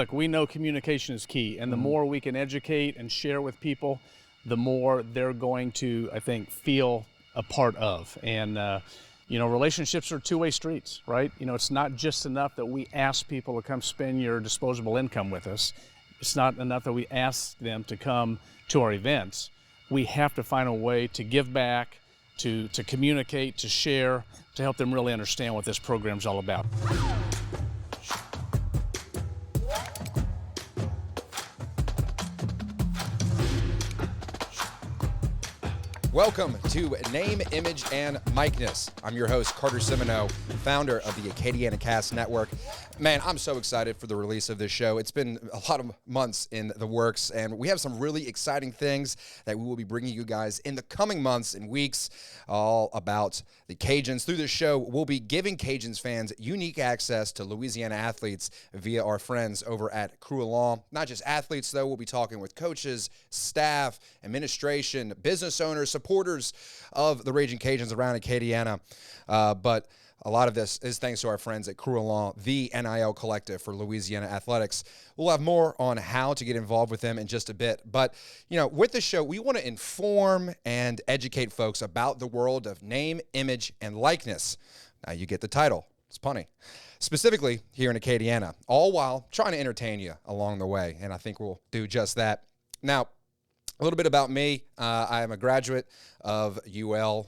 Look, we know communication is key, and the more we can educate and share with people, the more they're going to, I think, feel a part of. And, relationships are two-way streets, right? It's not just enough that we ask people to come spend your disposable income with us. It's not enough that we ask them to come to our events. We have to find a way to give back, to communicate, to share, to help them really understand what this program's all about. Welcome to Name, Image, and MicNess. I'm your host, Carter Simino, founder of the Acadiana Cast Network. Man, I'm so excited for the release of this show. It's been a lot of months in the works, and we have some really exciting things that we will be bringing you guys in the coming months and weeks, all about the Cajuns. Through this show, we'll be giving Cajuns fans unique access to Louisiana athletes via our friends over at Crew Along. Not just athletes, though. We'll be talking with coaches, staff, administration, business owners, supporters of the Raging Cajuns around Acadiana. But a lot of this is thanks to our friends at Crew Along, the NIL collective for Louisiana Athletics. We'll have more on how to get involved with them in just a bit. But, with the show, we want to inform and educate folks about the world of name, image, and likeness. Now you get the title. It's punny. Specifically here in Acadiana, all while trying to entertain you along the way. And I think we'll do just that. Now, a little bit about me. I am a graduate of UL,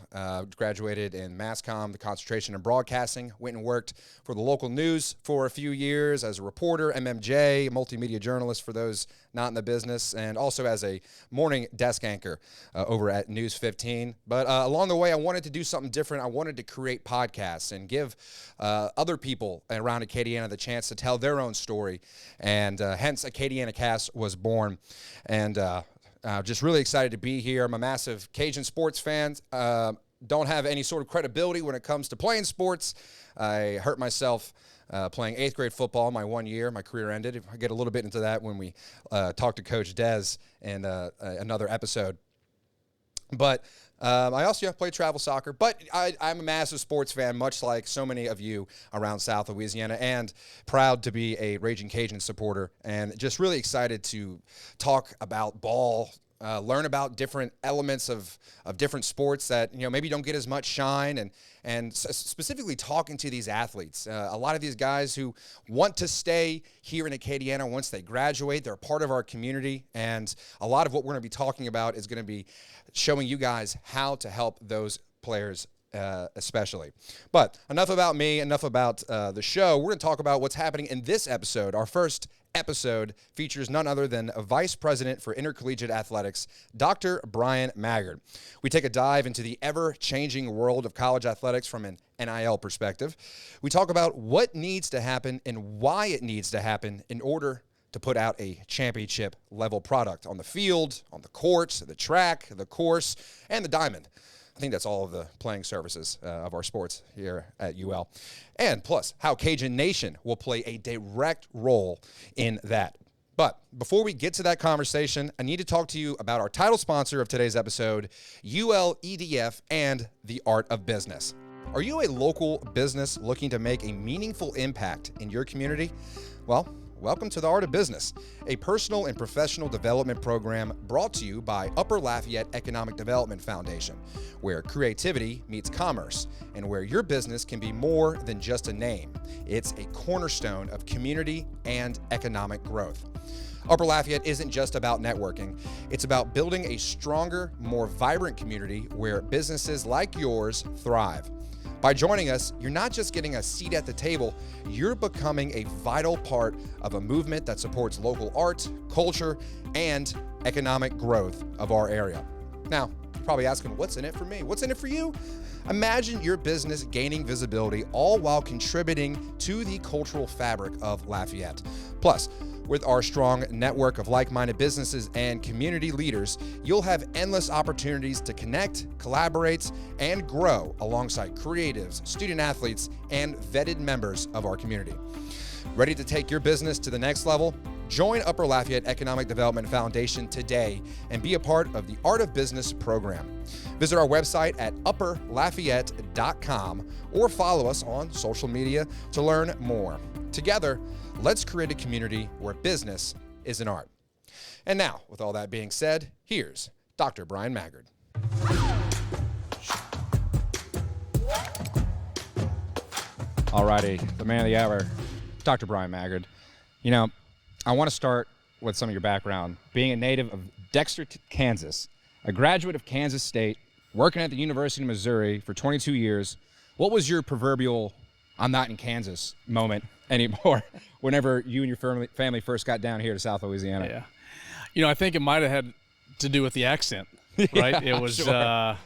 graduated in Mass Comm, the concentration in broadcasting, went and worked for the local news for a few years as a reporter, MMJ, multimedia journalist for those not in the business, and also as a morning desk anchor over at News 15. But along the way, I wanted to do something different. I wanted to create podcasts and give other people around Acadiana the chance to tell their own story, and hence Acadiana Cast was born. And just really excited to be here. I'm a massive Cajun sports fan. Don't have any sort of credibility when it comes to playing sports. I hurt myself playing 8th grade football my 1 year. My career ended. I get a little bit into that when we talk to Coach Dez in another episode. But I also play travel soccer, but I'm a massive sports fan, much like so many of you around South Louisiana, and proud to be a Raging Cajun supporter, and just really excited to talk about ball, learn about different elements of different sports that maybe don't get as much shine, and specifically talking to these athletes. A lot of these guys who want to stay here in Acadiana once they graduate, they're a part of our community, and a lot of what we're going to be talking about is going to be showing you guys how to help those players especially. But enough about me, enough about the show. We're going to talk about what's happening in this episode. Our first episode features none other than a Vice President for Intercollegiate Athletics, Dr. Bryan Maggard. We take a dive into the ever-changing world of college athletics from an NIL perspective. We talk about what needs to happen and why it needs to happen in order to put out a championship-level product on the field, on the court, the track, the course, and the diamond. I think that's all of the playing services of our sports here at UL. And plus, how Cajun Nation will play a direct role in that. But before we get to that conversation, I need to talk to you about our title sponsor of today's episode, UL EDF and the Art of Business. Are you a local business looking to make a meaningful impact in your community? Well, welcome to the Art of Business, a personal and professional development program brought to you by Upper Lafayette Economic Development Foundation, where creativity meets commerce and where your business can be more than just a name. It's a cornerstone of community and economic growth. Upper Lafayette isn't just about networking. It's about building a stronger, more vibrant community where businesses like yours thrive. By joining us, you're not just getting a seat at the table, you're becoming a vital part of a movement that supports local art, culture, and economic growth of our area. Now, you're probably asking, what's in it for me? What's in it for you? Imagine your business gaining visibility, all while contributing to the cultural fabric of Lafayette. Plus, with our strong network of like-minded businesses and community leaders, you'll have endless opportunities to connect, collaborate, and grow alongside creatives, student athletes, and vetted members of our community. Ready to take your business to the next level? Join Upper Lafayette Economic Development Foundation today and be a part of the Art of Business program. Visit our website at upperlafayette.com or follow us on social media to learn more. Together, Let's create a community where business is an art. And now, with all that being said, here's Dr. Bryan Maggard. Alrighty, the man of the hour, Dr. Bryan Maggard. You know, I want to start with some of your background. Being a native of Dexter, Kansas, a graduate of Kansas State, working at the University of Missouri for 22 years, what was your proverbial "I'm not in Kansas" moment anymore whenever you and your family first got down here to South Louisiana? Yeah. You know, I think it might have had to do with the accent, right? Yeah, it was, sure.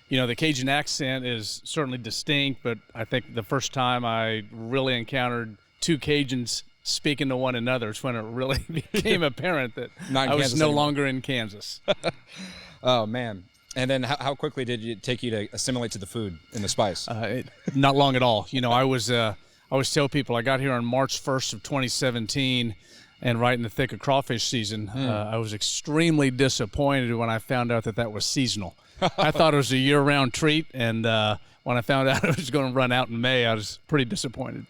You know, the Cajun accent is certainly distinct, but I think the first time I really encountered two Cajuns speaking to one another is when it really became apparent that I was no longer in Kansas. Oh, man. And then how quickly did it take you to assimilate to the food and the spice? Not long at all. You know, I always tell people I got here on March 1st of 2017, and right in the thick of crawfish season. I was extremely disappointed when I found out that was seasonal. I thought it was a year-round treat, and when I found out it was going to run out in May, I was pretty disappointed.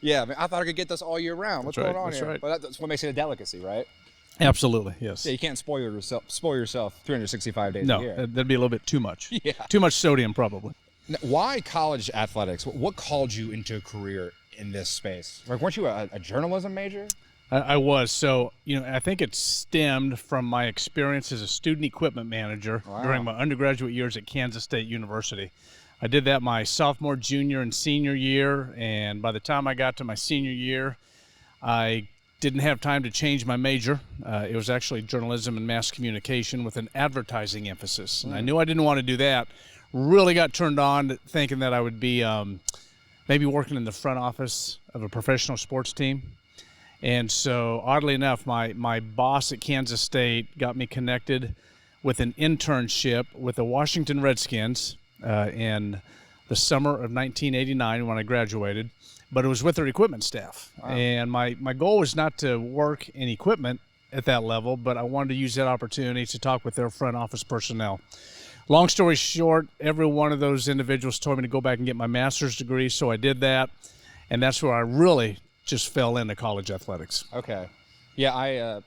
Yeah, I mean, I thought I could get this all year round. What's going on here? Right. Well, that's what makes it a delicacy, right? Absolutely, yes. Yeah, you can't spoil yourself 365 days a year. No, that'd be a little bit too much. Yeah. Too much sodium, probably. Now, why college athletics? What called you into a career in this space? Like, weren't you a journalism major? I was. So, you know, I think it stemmed from my experience as a student equipment manager during my undergraduate years at Kansas State University. I did that my sophomore, junior, and senior year, and by the time I got to my senior year, I didn't have time to change my major. It was actually journalism and mass communication with an advertising emphasis. And I knew I didn't want to do that. Really got turned on to thinking that I would be maybe working in the front office of a professional sports team. And so, oddly enough, my boss at Kansas State got me connected with an internship with the Washington Redskins in the summer of 1989 when I graduated. But it was with their equipment staff. Wow. And my goal was not to work in equipment at that level, but I wanted to use that opportunity to talk with their front office personnel. Long story short, every one of those individuals told me to go back and get my master's degree, so I did that. And that's where I really just fell into college athletics. Okay. Yeah,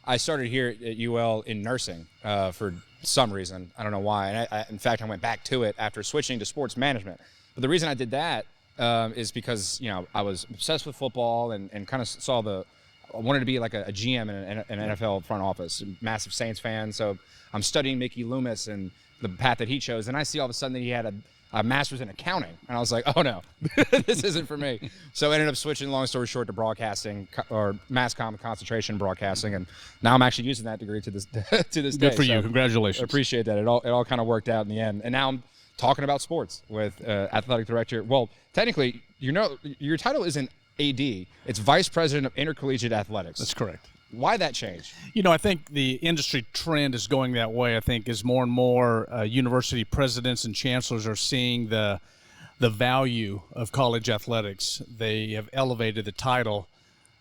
I started here at UL in nursing for some reason. I don't know why. And in fact, I went back to it after switching to sports management. But the reason I did that is because, you know, I was obsessed with football and kind of I wanted to be like a GM in an NFL front office, massive Saints fan. So I'm studying Mickey Loomis and the path that he chose. And I see all of a sudden that he had a master's in accounting. And I was like, oh no, this isn't for me. So I ended up switching, long story short, to broadcasting or mass comm concentration broadcasting. And now I'm actually using that degree to this day. Good for you. Congratulations. I appreciate that. It all kind of worked out in the end. And now I'm talking about sports with athletic director. Well, technically, you know, your title isn't AD. It's Vice President of Intercollegiate Athletics. That's correct. Why that change? You know, I think the industry trend is going that way. I think as more and more university presidents and chancellors are seeing the value of college athletics, they have elevated the title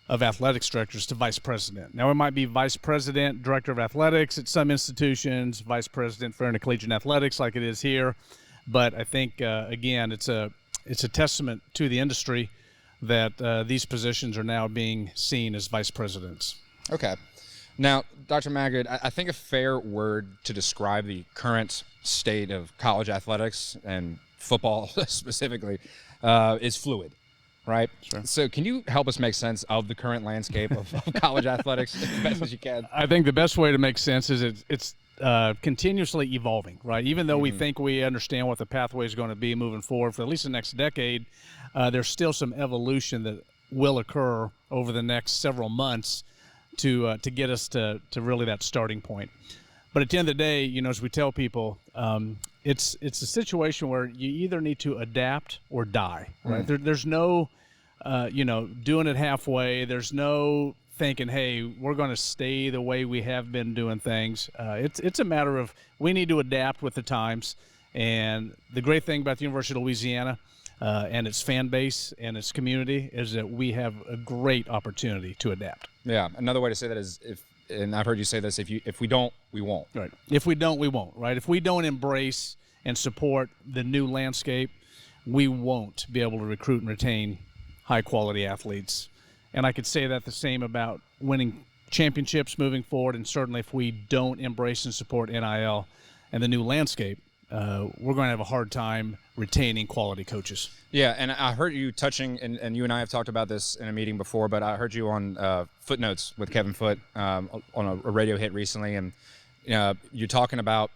of athletics directors to vice president. Now, it might be vice president, director of athletics at some institutions, vice president for intercollegiate athletics like it is here. But I think, again, it's a testament to the industry that these positions are now being seen as vice presidents. Okay. Now, Dr. Maggard, I think a fair word to describe the current state of college athletics and football specifically is fluid, right? Sure. So can you help us make sense of the current landscape of college athletics as best as you can? I think the best way to make sense is it's continuously evolving, right? Even though we think we understand what the pathway is going to be moving forward for at least the next decade, there's still some evolution that will occur over the next several months to get us to really that starting point. But at the end of the day, you know, as we tell people, it's a situation where you either need to adapt or die, right? There's no, doing it halfway. There's no thinking, hey, we're going to stay the way we have been doing things. It's a matter of we need to adapt with the times. And the great thing about the University of Louisiana and its fan base and its community is that we have a great opportunity to adapt. Yeah. Another way to say that is and I've heard you say this, if we don't, we won't. Right. If we don't, we won't, right? If we don't embrace and support the new landscape, we won't be able to recruit and retain high-quality athletes. And I could say that the same about winning championships moving forward, and certainly if we don't embrace and support NIL and the new landscape, we're going to have a hard time retaining quality coaches. Yeah, and I heard you touching, and you and I have talked about this in a meeting before, but I heard you on Footnotes with Kevin Foote on a radio hit recently, and you're talking about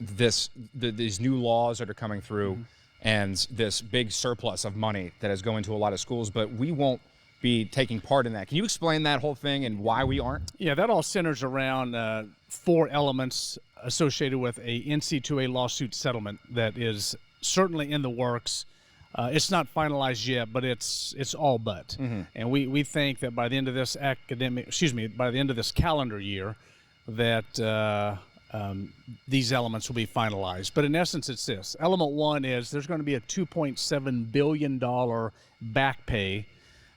these new laws that are coming through, and this big surplus of money that is going to a lot of schools, but we won't be taking part in that. Can you explain that whole thing and why we aren't? Yeah, that all centers around 4 elements associated with a NCAA lawsuit settlement that is certainly in the works. It's not finalized yet, but it's all but. And we think that by the end of this by the end of this calendar year, that these elements will be finalized. But in essence, it's this. Element 1 is there's going to be a $2.7 billion back pay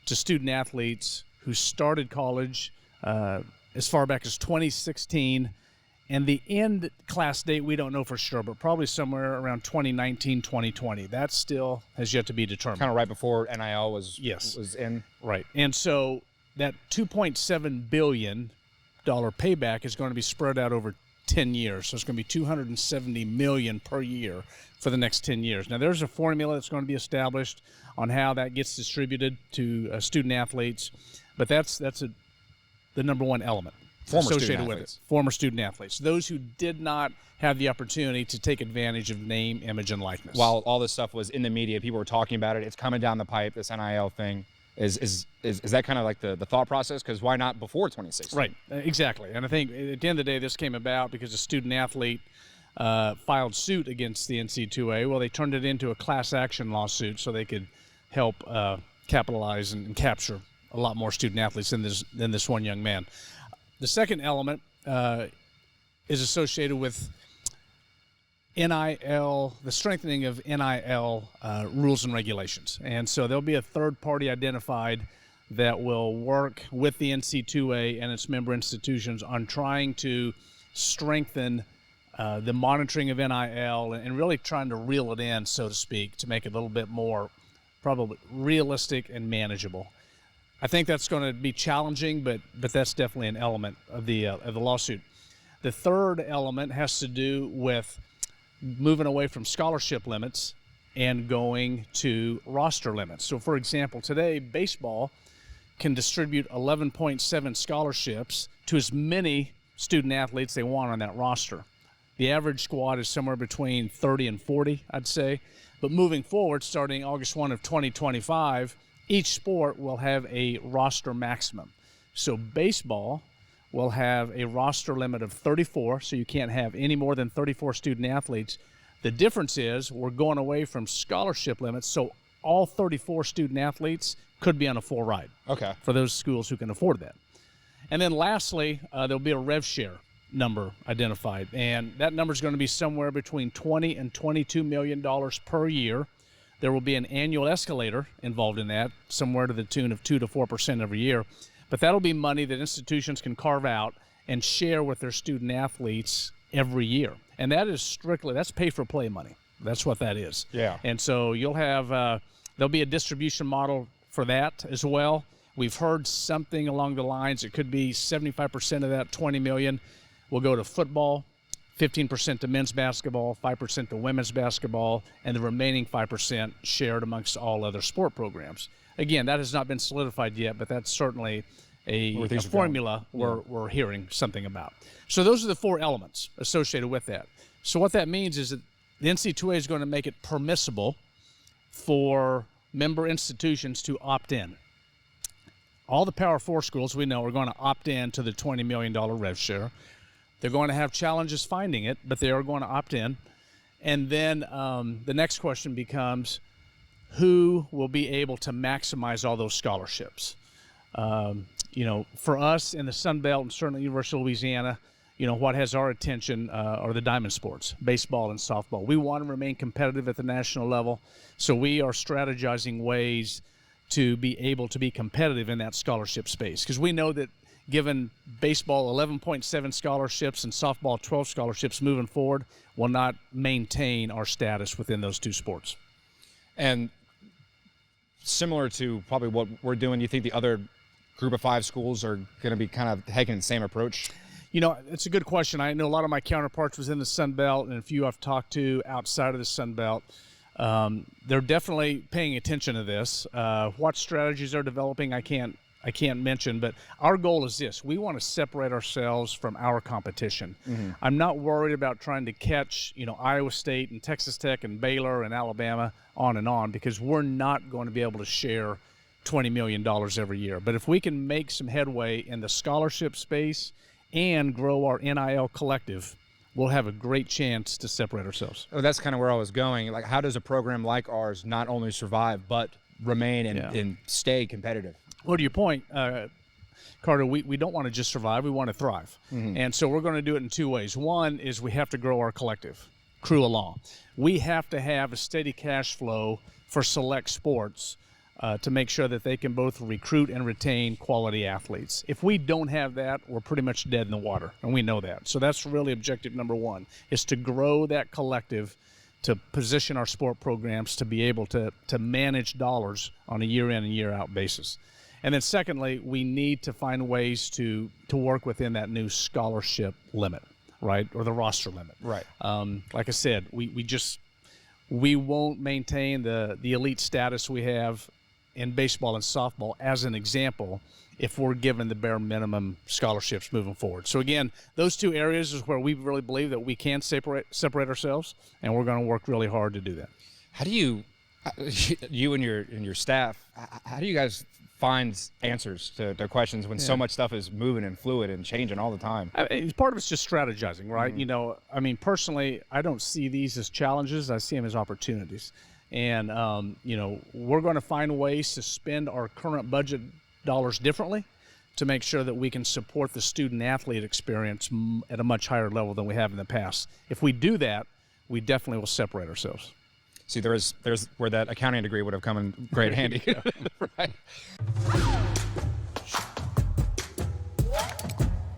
to student athletes who started college as far back as 2016. And the end class date, we don't know for sure, but probably somewhere around 2019, 2020. That still has yet to be determined. Kind of right before NIL was in. Right. And so that $2.7 billion payback is going to be spread out over 10 years. So it's going to be $270 million per year for the next 10 years. Now, there's a formula that's going to be established on how that gets distributed to student athletes, but that's the number one element associated with it. Former student athletes, those who did not have the opportunity to take advantage of name, image, and likeness. While all this stuff was in the media, people were talking about it. It's coming down the pipe. This NIL thing is that kind of like the thought process? Because why not before 2016? Right, exactly. And I think at the end of the day, this came about because a student athlete filed suit against the NCAA. Well, they turned it into a class action lawsuit so they could help capitalize and capture a lot more student athletes than this one young man. The second element is associated with NIL, the strengthening of NIL rules and regulations. And so there'll be a third party identified that will work with the NCAA and its member institutions on trying to strengthen the monitoring of NIL and really trying to reel it in, so to speak, to make it a little bit more probably realistic and manageable. I think that's going to be challenging, but that's definitely an element of the lawsuit. The third element has to do with moving away from scholarship limits and going to roster limits. So, for example, today baseball can distribute 11.7 scholarships to as many student athletes they want on that roster. The average squad is somewhere between 30 and 40, I'd say. But moving forward, starting August 1 of 2025, each sport will have a roster maximum. So baseball will have a roster limit of 34, so you can't have any more than 34 student athletes. The difference is we're going away from scholarship limits, so all 34 student athletes could be on a full ride. Okay. For those schools who can afford that. And then lastly, there'll be a rev share number identified, and that number is going to be somewhere between $20 and $22 million per year. There will be an annual escalator involved in that, somewhere to the tune of 2 to 4% every year. But that'll be money that institutions can carve out and share with their student athletes every year. And that is that's pay-for-play money. That's what that is. Yeah. And so you'll have, there'll be a distribution model for that as well. We've heard something along the lines, it could be 75% of that $20 million will go to football, 15% to men's basketball, 5% to women's basketball, and the remaining 5% shared amongst all other sport programs. Again, that has not been solidified yet, but that's certainly a formula we're hearing something about. So those are the 4 elements associated with that. So what that means is that the NCAA is going to make it permissible for member institutions to opt in. All the Power 4 schools we know are going to opt in to the $20 million rev share. They're going to have challenges finding it, but they are going to opt in. And then the next question becomes, who will be able to maximize all those scholarships? For us in the Sun Belt and certainly University of Louisiana, what has our attention are the diamond sports, baseball and softball. We want to remain competitive at the national level, so we are strategizing ways to be able to be competitive in that scholarship space, because we know that given baseball 11.7 scholarships and softball 12 scholarships moving forward, will not maintain our status within those 2 sports. And similar to probably what we're doing, you think the other group of 5 schools are going to be kind of taking the same approach? You know, it's a good question. I know a lot of my counterparts was in the Sun Belt, and a few I've talked to outside of the Sun Belt. They're definitely paying attention to this. What strategies are developing, I can't mention, but our goal is this: we want to separate ourselves from our competition. I'm not worried about trying to catch, Iowa State and Texas Tech and Baylor and Alabama on, because we're not going to be able to share $20 million every year. But if we can make some headway in the scholarship space and grow our NIL collective, we'll have a great chance to separate ourselves. Oh, that's kind of where I was going. Like, how does a program like ours not only survive but remain and stay competitive? Well, to your point, Carter, we don't want to just survive. We want to thrive. And so we're going to do it in 2 ways. One is we have to grow our collective, Crew Along. We have to have a steady cash flow for select sports to make sure that they can both recruit and retain quality athletes. If we don't have that, we're pretty much dead in the water, and we know that. So that's really objective number one, is to grow that collective, to position our sport programs to be able to manage dollars on a year-in and year-out basis. And then secondly, we need to find ways to work within that new scholarship limit, right, or the roster limit. Right. Like I said, we won't maintain the elite status we have in baseball and softball, as an example, if we're given the bare minimum scholarships moving forward. So again, those 2 areas is where we really believe that we can separate ourselves, and we're going to work really hard to do that. How do you and your staff, how do you guys find answers to their questions when so much stuff is moving and fluid and changing all the time? Part of it's just strategizing, right? Personally, I don't see these as challenges. I see them as opportunities. And, we're going to find ways to spend our current budget dollars differently to make sure that we can support the student-athlete experience at a much higher level than we have in the past. If we do that, we definitely will separate ourselves. See, there's where that accounting degree would have come in great handy. Right.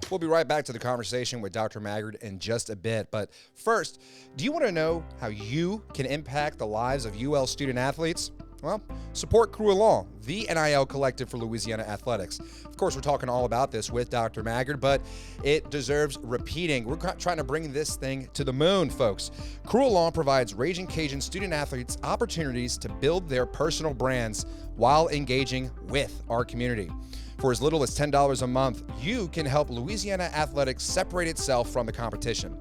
We'll be right back to the conversation with Dr. Maggard in just a bit. But first, do you want to know how you can impact the lives of UL student athletes? Well, support Crew Along, the NIL collective for Louisiana athletics. Of course, we're talking all about this with Dr. Maggard, but it deserves repeating. We're trying to bring this thing to the moon, folks. Crew Along provides Raging Cajun student athletes opportunities to build their personal brands while engaging with our community. For as little as $10 a month, you can help Louisiana athletics separate itself from the competition.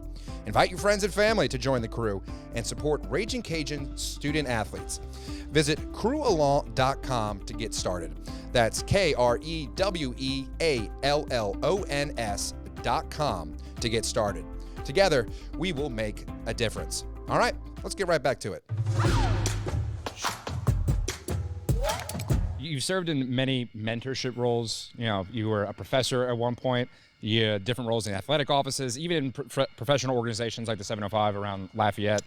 Invite your friends and family to join the crew and support Raging Cajun student athletes. Visit crewalong.com to get started. That's KREWEALLONS.com to get started. Together, we will make a difference. All right, let's get right back to it. You served in many mentorship roles. You were a professor at one point. You had different roles in athletic offices, even in professional organizations like the 705 around Lafayette.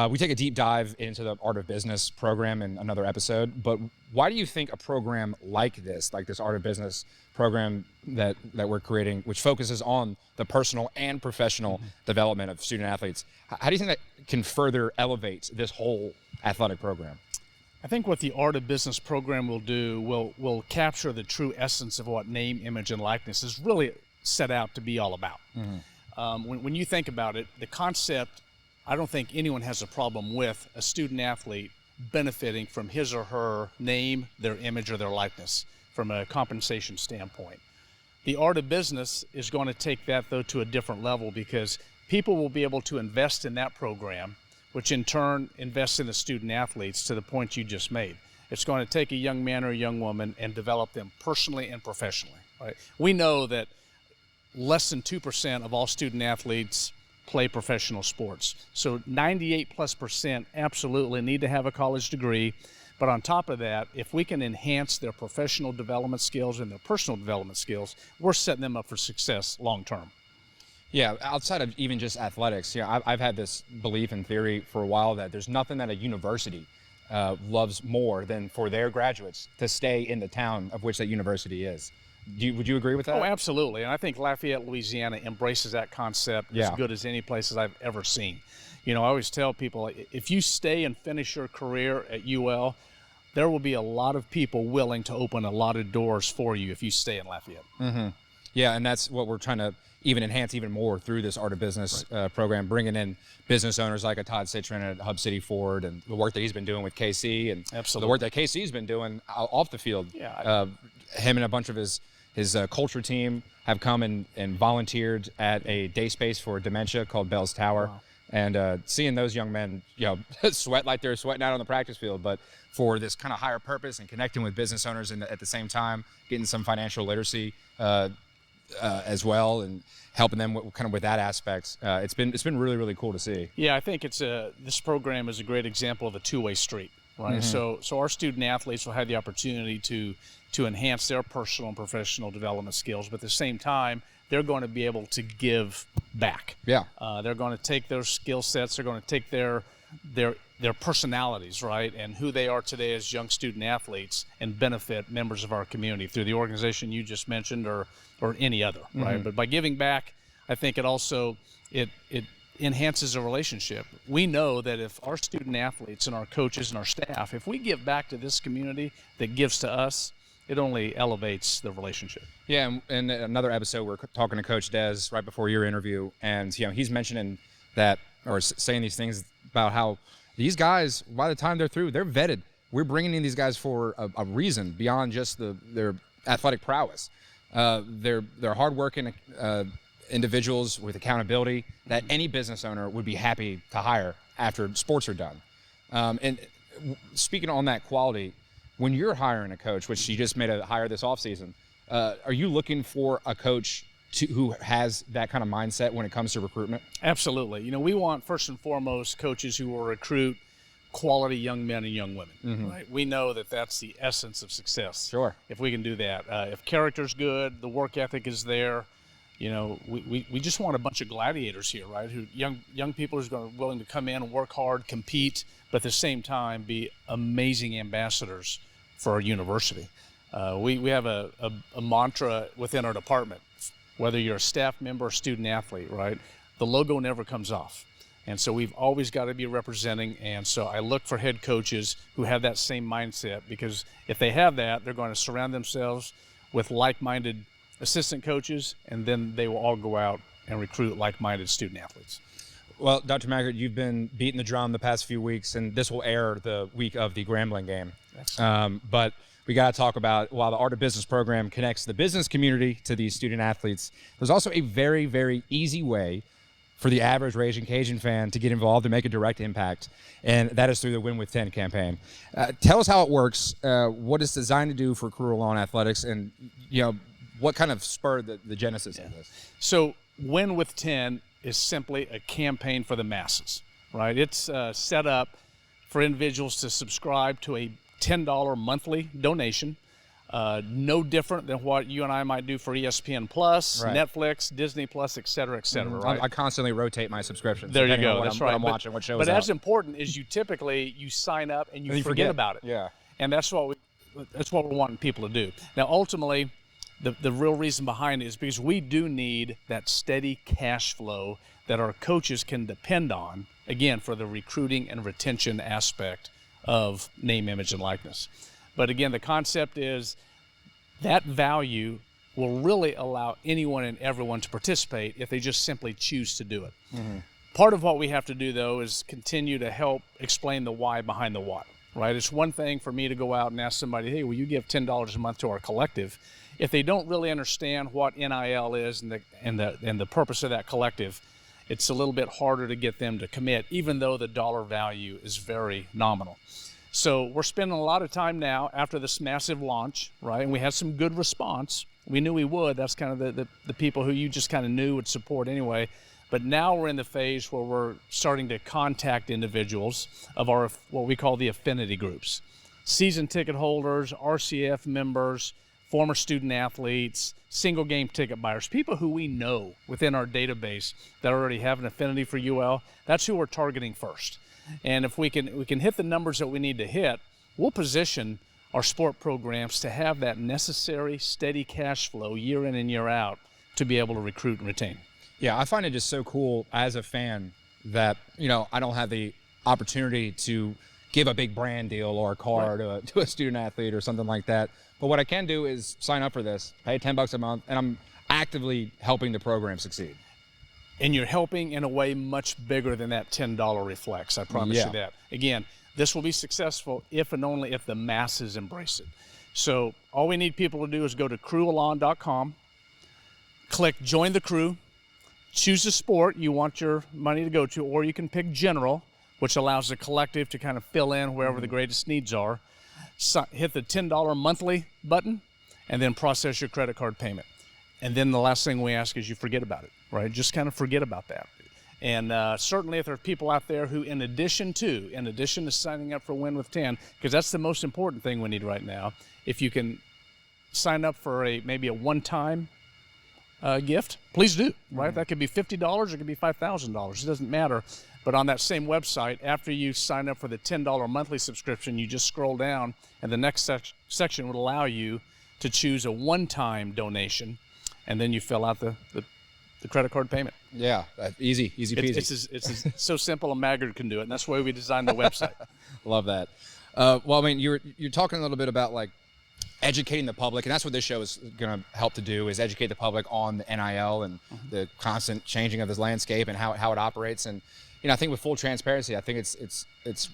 We take a deep dive into the Art of Business program in another episode. But why do you think a program like this Art of Business program that we're creating, which focuses on the personal and professional development of student athletes, how do you think that can further elevate this whole athletic program? I think what the Art of Business program will do will capture the true essence of what name, image, and likeness is really set out to be all about. When you think about it, the concept, I don't think anyone has a problem with a student athlete benefiting from his or her name, their image, or their likeness from a compensation standpoint. The Art of Business is going to take that, though, to a different level, because people will be able to invest in that program, which in turn invests in the student athletes to the point you just made. It's going to take a young man or a young woman and develop them personally and professionally. Right? We know that less than 2% of all student athletes play professional sports. So 98+% absolutely need to have a college degree. But on top of that, if we can enhance their professional development skills and their personal development skills, we're setting them up for success long term. Yeah, outside of even just athletics, I've had this belief and theory for a while that there's nothing that a university loves more than for their graduates to stay in the town of which that university is. Would you agree with that? Oh, absolutely. And I think Lafayette, Louisiana embraces that concept as good as any places I've ever seen. I always tell people, if you stay and finish your career at UL, there will be a lot of people willing to open a lot of doors for you if you stay in Lafayette. Mm-hmm. Yeah, and that's what we're trying to even enhance even more through this Art of Business program, bringing in business owners like a Todd Citron at Hub City Ford, and the work that he's been doing with KC, and Absolutely. the work that KC's been doing off the field. Yeah. Him and a bunch of his culture team have come and volunteered at a day space for dementia called Bell's Tower. Wow. And seeing those young men, sweat like they're sweating out on the practice field, but for this kind of higher purpose and connecting with business owners and at the same time getting some financial literacy as well, and helping them with that aspect. It's been really, really cool to see. Yeah, I think this program is a great example of a two-way street, right? Mm-hmm. So our student athletes will have the opportunity to enhance their personal and professional development skills, but at the same time, they're going to be able to give back. Yeah. They're going to take their skill sets, they're going to take their personalities, right, and who they are today as young student athletes, and benefit members of our community through the organization you just mentioned or any other, right? Mm-hmm. But by giving back, I think it also it enhances a relationship. We know that if our student athletes and our coaches and our staff, if we give back to this community that gives to us, it only elevates the relationship. Yeah, and in another episode, we're talking to Coach Des right before your interview, and he's mentioning that, or saying these things about how these guys, by the time they're through, they're vetted. We're bringing in these guys for a reason beyond just their athletic prowess. They're hardworking individuals with accountability that any business owner would be happy to hire after sports are done. And speaking on that quality, when you're hiring a coach, which you just made a hire this offseason, are you looking for a coach who has that kind of mindset when it comes to recruitment? Absolutely. We want first and foremost coaches who will recruit quality young men and young women, Mm-hmm. right? We know that that's the essence of success. Sure. If we can do that, if character's good, the work ethic is there, we just want a bunch of gladiators here, right? Who young people who's willing to come in and work hard, compete, but at the same time be amazing ambassadors for our university. We have a mantra within our department. Whether you're a staff member or student athlete, right? The logo never comes off. And so we've always got to be representing. And so I look for head coaches who have that same mindset, because if they have that, they're going to surround themselves with like-minded assistant coaches, and then they will all go out and recruit like-minded student athletes. Well, Dr. Maggard, you've been beating the drum the past few weeks, and this will air the week of the Grambling game. But we got to talk about, while the Art of Business program connects the business community to these student athletes, there's also a very, very easy way for the average Raging Cajun fan to get involved and make a direct impact, and that is through the Win with 10 campaign. Tell us how it works, what it's designed to do for career lawn athletics, and what kind of spurred the genesis of this. So Win with 10 is simply a campaign for the masses, right? It's set up for individuals to subscribe to a $10 monthly donation, no different than what you and I might do for ESPN Plus, right. Netflix, Disney Plus, et cetera, right? I constantly rotate my subscriptions. There you go. What That's I'm, right. What I'm watching, what shows. But out. as important is you sign up and you forget about it. Yeah. And that's what we're wanting people to do. Now, ultimately, the real reason behind it is because we do need that steady cash flow that our coaches can depend on, again, for the recruiting and retention aspect of name, image, and likeness. But again, the concept is that value will really allow anyone and everyone to participate if they just simply choose to do it. Mm-hmm. Part of what we have to do, though, is continue to help explain the why behind the what, right? It's one thing for me to go out and ask somebody, hey, will you give $10 a month to our collective? If they don't really understand what NIL is and the purpose of that collective, it's a little bit harder to get them to commit, even though the dollar value is very nominal. So we're spending a lot of time now after this massive launch, right? And we had some good response. We knew we would. That's kind of the people who you just kind of knew would support anyway. But now we're in the phase where we're starting to contact individuals of our, what we call the affinity groups. Season ticket holders, RCF members, former student athletes, single game ticket buyers, people who we know within our database that already have an affinity for UL. That's who we're targeting first. And if we can hit the numbers that we need to hit, we'll position our sport programs to have that necessary steady cash flow year in and year out to be able to recruit and retain. Yeah, I find it just so cool as a fan that, I don't have the opportunity to give a big brand deal or a car to a student athlete or something like that. But what I can do is sign up for this, pay $10 a month, and I'm actively helping the program succeed. And you're helping in a way much bigger than that $10 reflects. I promise you that. Again, this will be successful if and only if the masses embrace it. So all we need people to do is go to crewalon.com, click Join the Crew, choose the sport you want your money to go to, or you can pick General, which allows the collective to kind of fill in wherever the greatest needs are. Hit the $10 monthly button, and then process your credit card payment. And then the last thing we ask is you forget about it, right? Just kind of forget about that. And certainly if there are people out there who, in addition to signing up for Win with 10, because that's the most important thing we need right now, if you can sign up for maybe a one-time gift, please do, right? That could be $50, it could be $5,000, it doesn't matter. But on that same website, after you sign up for the $10 monthly subscription, you just scroll down, and the next section would allow you to choose a one-time donation, and then you fill out the credit card payment. Yeah, easy peasy. It's so simple, a Maggard can do it, and that's why we designed the website. Love that. Well, I mean, you're talking a little bit about like educating the public, and that's what this show is going to help to do, is educate the public on the NIL and the constant changing of this landscape and how it operates. And I think with full transparency, I think it's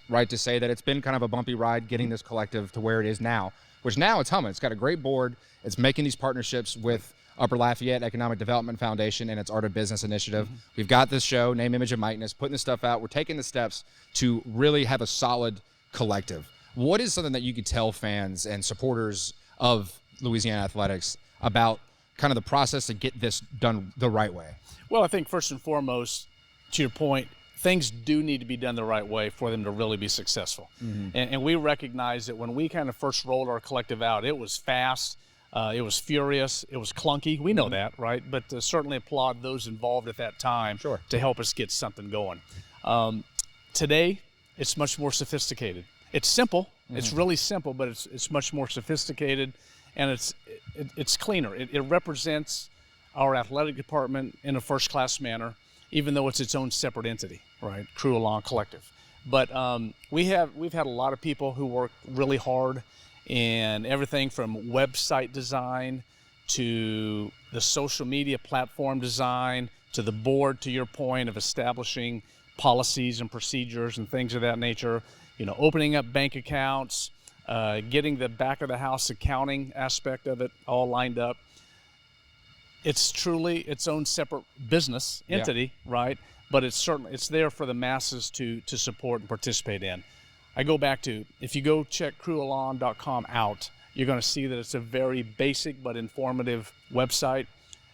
right to say that it's been kind of a bumpy ride getting this collective to where it is now, which now it's humming. It's got a great board. It's making these partnerships with Upper Lafayette Economic Development Foundation and its Art of Business initiative. We've got this show, Name, Image, and MicNess, putting this stuff out. We're taking the steps to really have a solid collective. What is something that you could tell fans and supporters of Louisiana athletics about kind of the process to get this done the right way? Well, I think first and foremost, to your point, things do need to be done the right way for them to really be successful. And we recognize that when we kind of first rolled our collective out, it was fast, it was furious, it was clunky. We know that, right? But certainly applaud those involved at that time to help us get something going. Today, it's much more sophisticated. It's simple. It's really simple, but it's much more sophisticated, and it's cleaner. It represents our athletic department in a first-class manner, even though it's its own separate entity, right? Crew Along Collective. But we've had a lot of people who work really hard in everything from website design to the social media platform design to the board, to your point, of establishing policies and procedures and things of that nature. Opening up bank accounts, getting the back of the house accounting aspect of it all lined up. It's truly its own separate business entity, right? But it's there for the masses to support and participate in. I go back to, if you go check crewalon.com out, you're going to see that it's a very basic but informative website.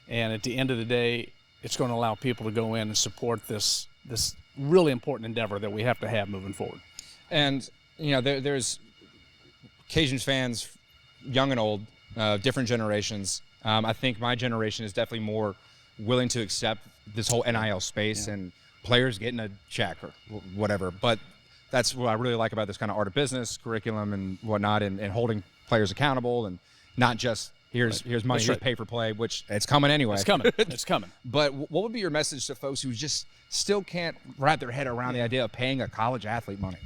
And at the end of the day, it's going to allow people to go in and support this really important endeavor that we have to have moving forward. And, there's Cajun fans, young and old, different generations. I think my generation is definitely more willing to accept this whole NIL space and players getting a check or whatever. But that's what I really like about this kind of art of business curriculum and whatnot, and holding players accountable, and not just here's money, here's pay for play, which it's coming anyway. It's coming. But what would be your message to folks who just still can't wrap their head around the idea of paying a college athlete money?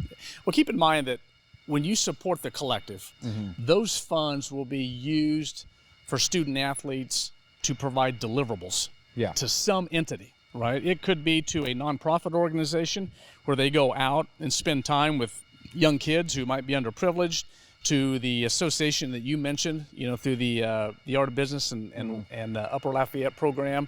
Well, keep in mind that when you support the collective, those funds will be used for student athletes to provide deliverables to some entity, right? It could be to a nonprofit organization where they go out and spend time with young kids who might be underprivileged, to the association that you mentioned, through the Art of Business and Upper Lafayette program.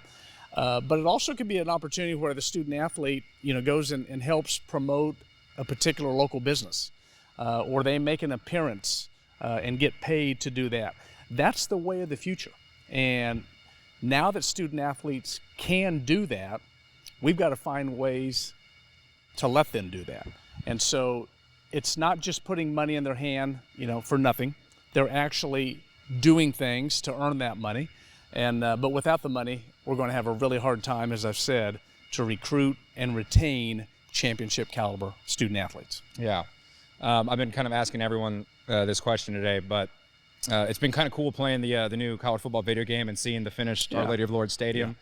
But it also could be an opportunity where the student athlete, goes and helps promote a particular local business, or they make an appearance and get paid to do that. That's the way of the future. And now that student athletes can do that, we've got to find ways to let them do that. And so it's not just putting money in their hand, for nothing. They're actually doing things to earn that money. And but without the money, we're going to have a really hard time, as I've said, to recruit and retain championship caliber student athletes. Yeah. I've been kind of asking everyone this question today, but it's been kind of cool playing the new college football video game and seeing the finished Our Lady of Lourdes Stadium.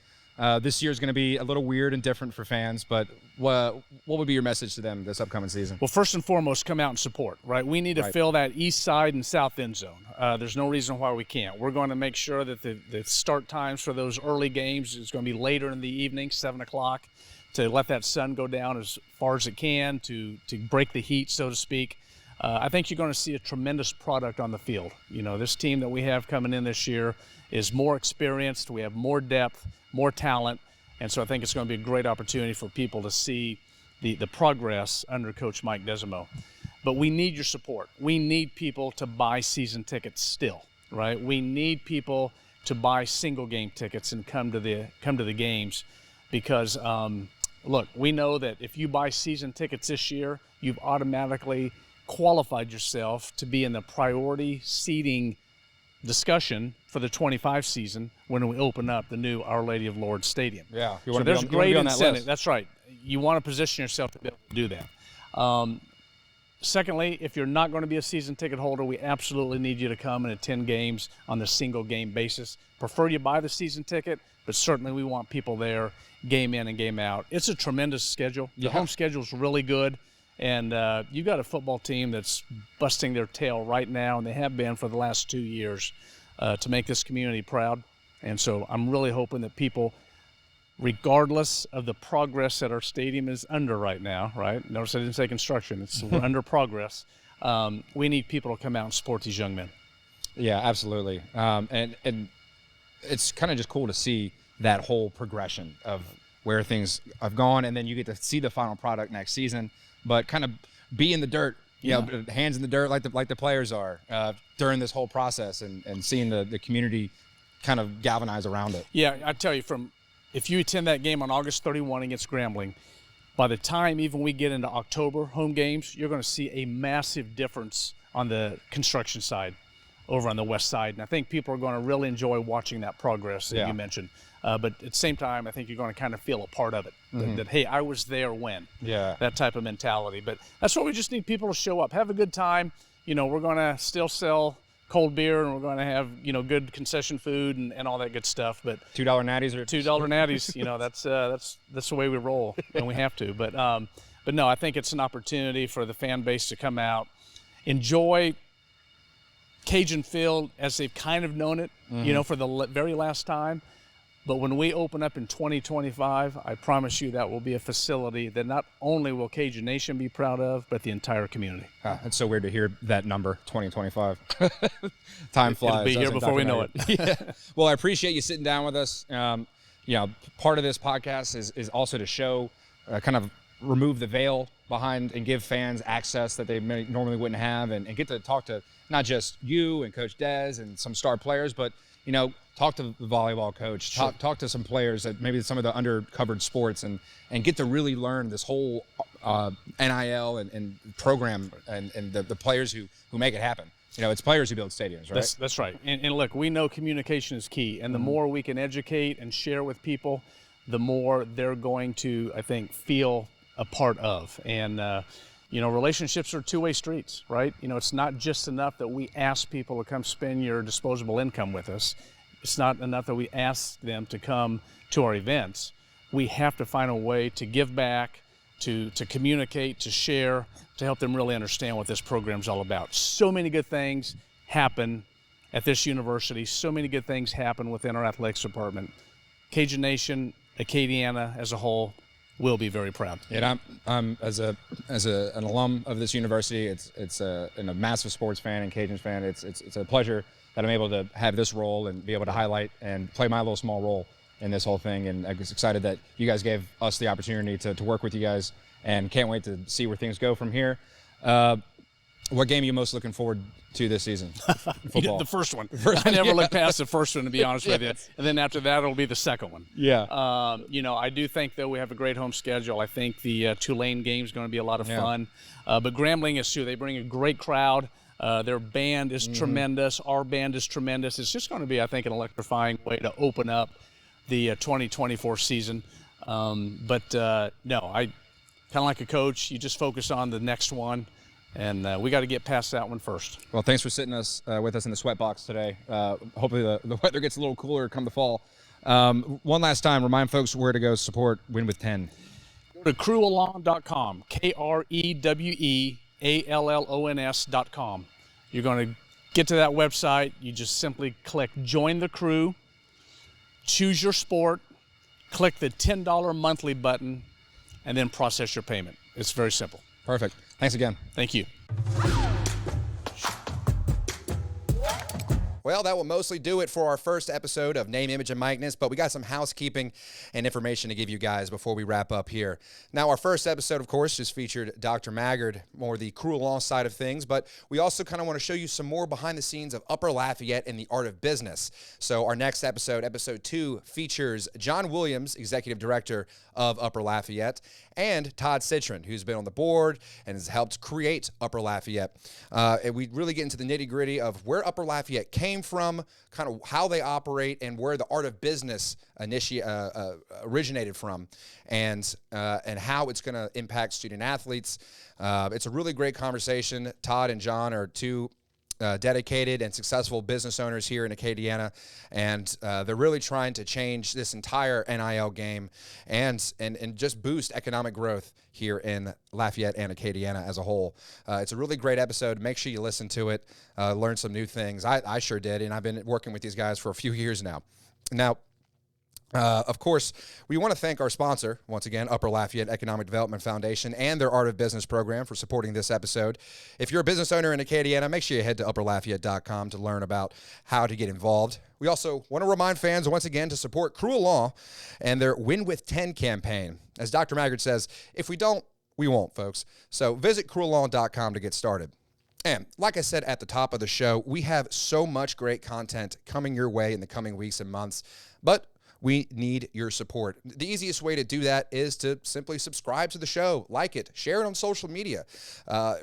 This year is going to be a little weird and different for fans, but what would be your message to them this upcoming season? Well, first and foremost, come out and support, right? We need to fill that east side and south end zone. There's no reason why we can't. We're going to make sure that the start times for those early games is going to be later in the evening, 7 o'clock, to let that sun go down as far as it can, to break the heat, so to speak. I think you're going to see a tremendous product on the field. You know, this team that we have coming in this year is more experienced. We have more depth, more talent, and so I think it's going to be a great opportunity for people to see the progress under Coach Mike Desimo. But we need your support. We need people to buy season tickets still, right? We need people to buy single game tickets and come to the games, because look, we know that if you buy season tickets this year, you've automatically qualified yourself to be in the priority seating discussion for the 25 season when we open up the new Our Lady of Lourdes Stadium. Yeah, so there's great incentive. That's right. You want to position yourself to be able to do that. Secondly, if you're not going to be a season ticket holder, we absolutely need you to come and attend games on the single game basis. Prefer you buy the season ticket, but certainly we want people there game in and game out. It's a tremendous schedule. The home schedule is really good. And you've got a football team that's busting their tail right now, and they have been for the last 2 years, to make this community proud. And so I'm really hoping that people, regardless of the progress that our stadium is under right now, right? Notice I didn't say construction. It's under progress. We need people to come out and support these young men. Yeah, absolutely. And it's kind of just cool to see that whole progression of where things have gone, and then you get to see the final product next season. But kind of be in the dirt, you know, hands in the dirt like the players are during this whole process, and seeing the community kind of galvanize around it. Yeah, I tell you, if you attend that game on August 31 against Grambling, by the time even we get into October home games, you're going to see a massive difference on the construction side over on the west side. And I think people are going to really enjoy watching that progress that you mentioned. But at the same time, I think you're going to kind of feel a part of it. That, hey, I was there when. Yeah. That type of mentality. But that's what we just need people to show up. Have a good time. You know, we're going to still sell cold beer, and we're going to have, you know, good concession food and all that good stuff. But $2 natties or $2 natties, you know, that's the way we roll, and we have to. But no, I think it's an opportunity for the fan base to come out, enjoy Cajun Field as they've kind of known it, you know, for the very last time. But when we open up in 2025, I promise you that will be a facility that not only will Cajun Nation be proud of, but the entire community. It's so weird to hear that number, 2025. Time flies. It'll be here before we know it. Yeah. Well, I appreciate you sitting down with us. You know, part of this podcast is also to show, kind of remove the veil behind and give fans access that they normally wouldn't have, and get to talk to not just you and Coach Des and some star players, but, you know, talk to the volleyball coach, talk to some players that maybe some of the undercovered sports, and get to really learn this whole NIL and program and the players who make it happen. You know, it's players who build stadiums, right? That's right. And look, we know communication is key, and the more we can educate and share with people, the more they're going to, I think, feel a part of. And you know, relationships are two-way streets, right? You know, it's not just enough that we ask people to come spend your disposable income with us. It's not enough that we ask them to come to our events. We have to find a way to give back, to communicate, to share, to help them really understand what this program's all about. So many good things happen at this university. So many good things happen within our athletics department. Cajun Nation, Acadiana as a whole, will be very proud. And I'm as an alum of this university, and a massive sports fan and Cajuns fan. It's a pleasure that I'm able to have this role and be able to highlight and play my little small role in this whole thing. And I'm just excited that you guys gave us the opportunity to work with you guys, and can't wait to see where things go from here. What game are you most looking forward to this season? Football. The first one. I never look past the first one, to be honest with you. And then after that, it'll be the second one. Yeah. You know, I do think, though, we have a great home schedule. I think the Tulane game is going to be a lot of fun. But Grambling is too. They bring a great crowd. Their band is tremendous. Our band is tremendous. It's just going to be, I think, an electrifying way to open up the 2024 season. No, I kind of like a coach. You just focus on the next one. And we got to get past that one first. Well, thanks for sitting with us in the sweat box today. Hopefully the weather gets a little cooler come the fall. One last time, remind folks where to go support Win with 10. Go to crewallons.com, KREWEALLONS.com. You're going to get to that website. You just simply click Join the Crew, choose your sport, click the $10 monthly button, and then process your payment. It's very simple. Perfect. Thanks again. Thank you. Well, that will mostly do it for our first episode of Name, Image, and MicNess, but we got some housekeeping and information to give you guys before we wrap up here. Now, our first episode, of course, just featured Dr. Maggard, more the crew along side of things, but we also kind of want to show you some more behind the scenes of Upper Lafayette and the art of business. So our next episode, episode 2, features John Williams, Executive Director of Upper Lafayette, and Todd Citron, who's been on the board and has helped create Upper Lafayette. And we really get into the nitty-gritty of where Upper Lafayette came from, kind of how they operate, and where the art of business originated from, and how it's going to impact student athletes. It's a really great conversation. Todd and John are two dedicated and successful business owners here in Acadiana, and they're really trying to change this entire NIL game and just boost economic growth here in Lafayette and Acadiana as a whole. It's a really great episode. Make sure you listen to it, learn some new things. I sure did, and I've been working with these guys for a few years now. Of course, we want to thank our sponsor, once again, Upper Lafayette Economic Development Foundation and their Art of Business program for supporting this episode. If you're a business owner in Acadiana, make sure you head to upperlafayette.com to learn about how to get involved. We also want to remind fans, once again, to support Crew Law and their Win with 10 campaign. As Dr. Maggard says, if we don't, we won't, folks. So visit crewlaw.com to get started. And like I said at the top of the show, we have so much great content coming your way in the coming weeks and months, but we need your support. The easiest way to do that is to simply subscribe to the show, like it, share it on social media.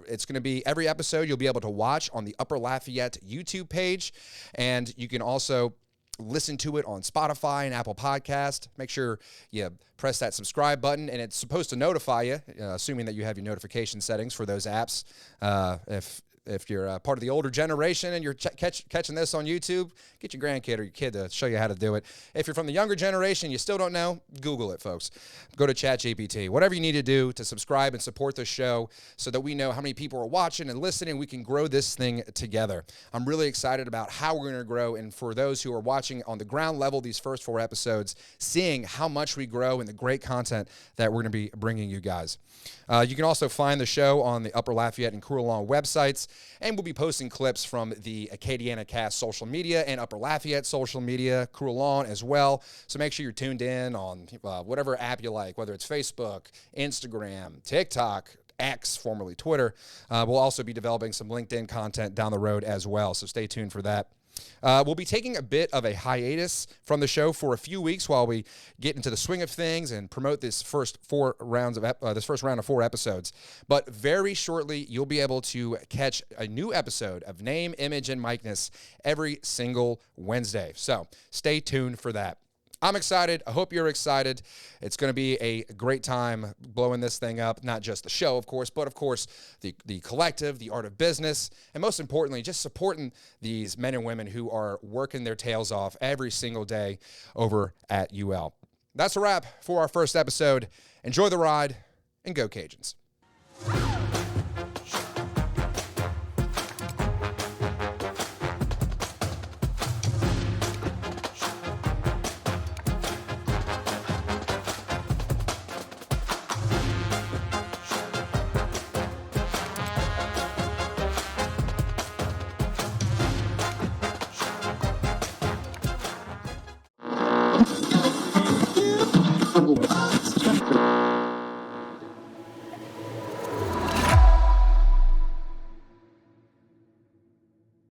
It's going to be every episode you'll be able to watch on the Upper Lafayette YouTube page, and you can also listen to it on Spotify and Apple Podcast. Make sure you press that subscribe button, and it's supposed to notify you, assuming that you have your notification settings for those apps. If you're part of the older generation and you're catching this on YouTube, get your grandkid or your kid to show you how to do it. If you're from the younger generation, you still don't know, Google it, folks. Go to ChatGPT. Whatever you need to do to subscribe and support the show so that we know how many people are watching and listening, we can grow this thing together. I'm really excited about how we're going to grow, and for those who are watching on the ground level these first 4 episodes, seeing how much we grow and the great content that we're going to be bringing you guys. You can also find the show on the Upper Lafayette and Crew Along websites, and we'll be posting clips from the Acadiana Cast social media and Upper Lafayette social media, Crew Along as well. So make sure you're tuned in on whatever app you like, whether it's Facebook, Instagram, TikTok, X, formerly Twitter. We'll also be developing some LinkedIn content down the road as well, so stay tuned for that. We'll be taking a bit of a hiatus from the show for a few weeks while we get into the swing of things and promote this first round of 4 episodes. But very shortly, you'll be able to catch a new episode of Name, Image, and MicNess every single Wednesday. So stay tuned for that. I'm excited. I hope you're excited. It's going to be a great time blowing this thing up. Not just the show, of course, but of course the collective, the art of business, and most importantly, just supporting these men and women who are working their tails off every single day over at UL. That's a wrap for our first episode. Enjoy the ride, and go Cajuns.